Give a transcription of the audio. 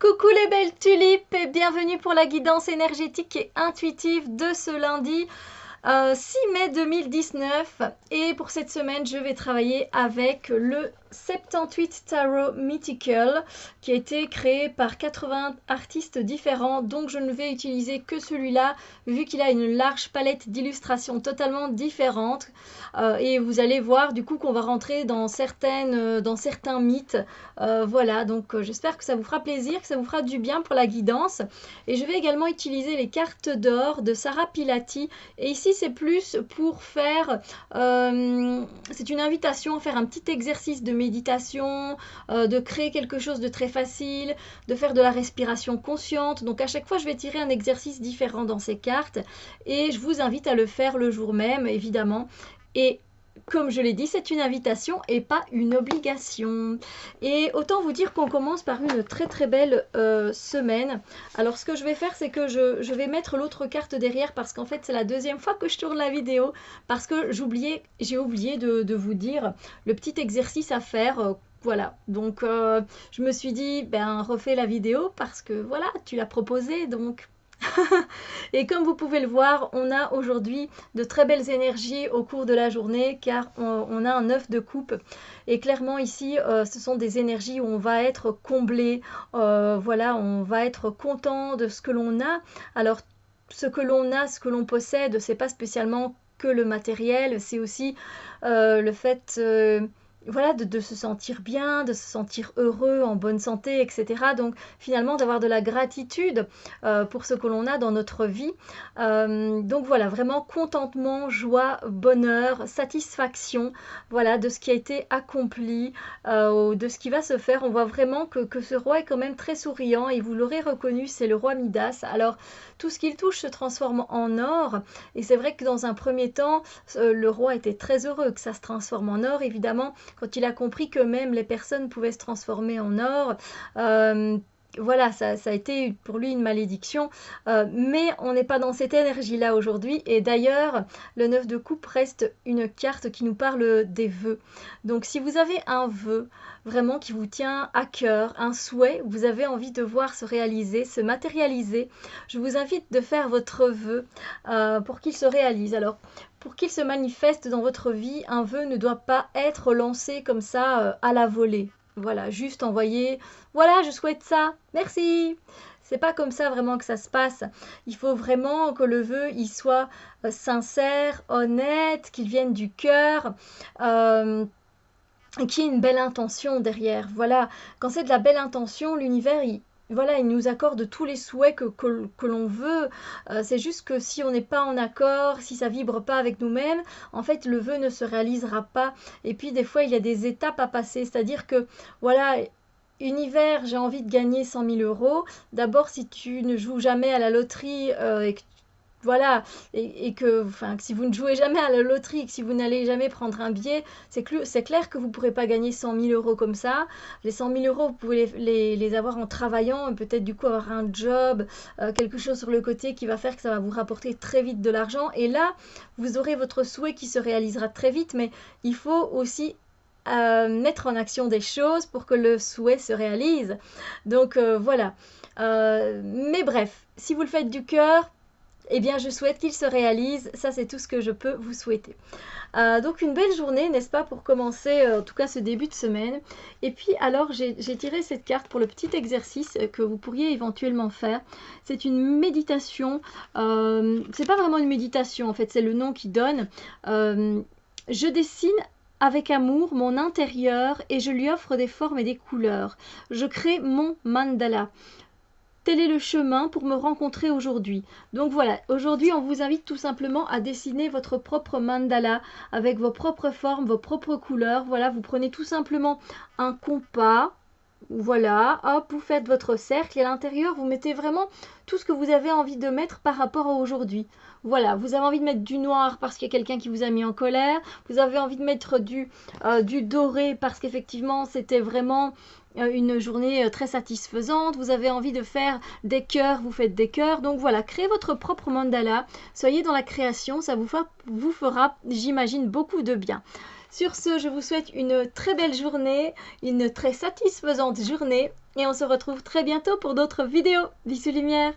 Coucou les belles tulipes et bienvenue pour la guidance énergétique et intuitive de ce lundi 6 mai 2019. Et pour cette semaine, je vais travailler avec le 78 Tarot Mythical qui a été créé par 80 artistes différents. Donc je ne vais utiliser que celui-là vu qu'il a une large palette d'illustrations totalement différentes. Et vous allez voir du coup qu'on va rentrer dans certains mythes. Voilà, donc j'espère que ça vous fera plaisir, que ça vous fera du bien pour la guidance. Et je vais également utiliser les cartes d'or de Sarah Pilati. Et ici c'est plus pour faire, c'est une invitation à faire un petit exercice de méditation, de créer quelque chose de très facile, de faire de la respiration consciente. Donc à chaque fois je vais tirer un exercice différent dans ces cartes et je vous invite à le faire le jour même évidemment. Et comme je l'ai dit, c'est une invitation et pas une obligation. Et autant vous dire qu'on commence par une très belle semaine. Alors ce que je vais faire, c'est que je vais mettre l'autre carte derrière parce qu'en fait c'est la deuxième fois que je tourne la vidéo. Parce que j'ai oublié de vous dire le petit exercice à faire. Voilà, donc je me suis dit, ben refais la vidéo parce que voilà, tu l'as proposé donc... Et comme vous pouvez le voir, on a aujourd'hui de très belles énergies au cours de la journée car on a un 9 de coupe et clairement ici ce sont des énergies où on va être comblé, voilà, on va être content de ce que l'on a. Alors ce que l'on a, ce que l'on possède, c'est pas spécialement que le matériel, c'est aussi le fait voilà, de se sentir bien, de se sentir heureux, en bonne santé, etc. Donc finalement d'avoir de la gratitude pour ce que l'on a dans notre vie. Donc voilà, vraiment contentement, joie, bonheur, satisfaction, voilà, de ce qui a été accompli, de ce qui va se faire. On voit vraiment que ce roi est quand même très souriant et vous l'aurez reconnu, c'est le roi Midas. Alors tout ce qu'il touche se transforme en or et c'est vrai que dans un premier temps, le roi était très heureux que ça se transforme en or, évidemment. Quand il a compris que même les personnes pouvaient se transformer en or, voilà, ça a été pour lui une malédiction. Mais on n'est pas dans cette énergie-là aujourd'hui. Et d'ailleurs, le 9 de coupe reste une carte qui nous parle des vœux. Donc si vous avez un vœu vraiment qui vous tient à cœur, un souhait, vous avez envie de voir se réaliser, se matérialiser, je vous invite de faire votre vœu pour qu'il se réalise. Alors, pour qu'il se manifeste dans votre vie, un vœu ne doit pas être lancé comme ça à la volée. Voilà, juste envoyer, voilà, je souhaite ça, merci. C'est pas comme ça vraiment que ça se passe. Il faut vraiment que le vœu il soit sincère, honnête, qu'il vienne du cœur. Qu'il y ait une belle intention derrière. Voilà, quand c'est de la belle intention, l'univers, voilà, il nous accorde tous les souhaits que l'on veut. C'est juste que si on n'est pas en accord, si ça vibre pas avec nous-mêmes, en fait, le vœu ne se réalisera pas. Et puis, des fois, il y a des étapes à passer. C'est-à-dire que, voilà, univers, j'ai envie de gagner 100 000 euros. D'abord, si tu ne joues jamais à la loterie et que voilà, et que, enfin, que si vous ne jouez jamais à la loterie, que si vous n'allez jamais prendre un billet, c'est clair que vous ne pourrez pas gagner 100 000 euros comme ça. Les 100 000 euros, vous pouvez les avoir en travaillant, peut-être du coup avoir un job, quelque chose sur le côté qui va faire que ça va vous rapporter très vite de l'argent. Et là, vous aurez votre souhait qui se réalisera très vite, mais il faut aussi mettre en action des choses pour que le souhait se réalise. Donc voilà. Mais bref, si vous le faites du cœur, eh bien, je souhaite qu'il se réalise. Ça, c'est tout ce que je peux vous souhaiter. Donc, une belle journée, n'est-ce pas, pour commencer, en tout cas, ce début de semaine. Et puis, alors, j'ai tiré cette carte pour le petit exercice que vous pourriez éventuellement faire. C'est une méditation. C'est pas vraiment une méditation, en fait, c'est le nom qui donne. Je dessine avec amour mon intérieur et je lui offre des formes et des couleurs. Je crée mon mandala. Tel est le chemin pour me rencontrer aujourd'hui. Donc voilà, aujourd'hui on vous invite tout simplement à dessiner votre propre mandala avec vos propres formes, vos propres couleurs. Voilà, vous prenez tout simplement un compas. Voilà, hop, vous faites votre cercle et à l'intérieur, vous mettez vraiment tout ce que vous avez envie de mettre par rapport à aujourd'hui. Voilà, vous avez envie de mettre du noir parce qu'il y a quelqu'un qui vous a mis en colère. Vous avez envie de mettre du doré parce qu'effectivement, c'était vraiment une journée très satisfaisante. Vous avez envie de faire des cœurs, vous faites des cœurs. Donc voilà, créez votre propre mandala. Soyez dans la création, ça vous fera j'imagine, beaucoup de bien. Sur ce, je vous souhaite une très belle journée, une très satisfaisante journée et on se retrouve très bientôt pour d'autres vidéos. Bisous lumière!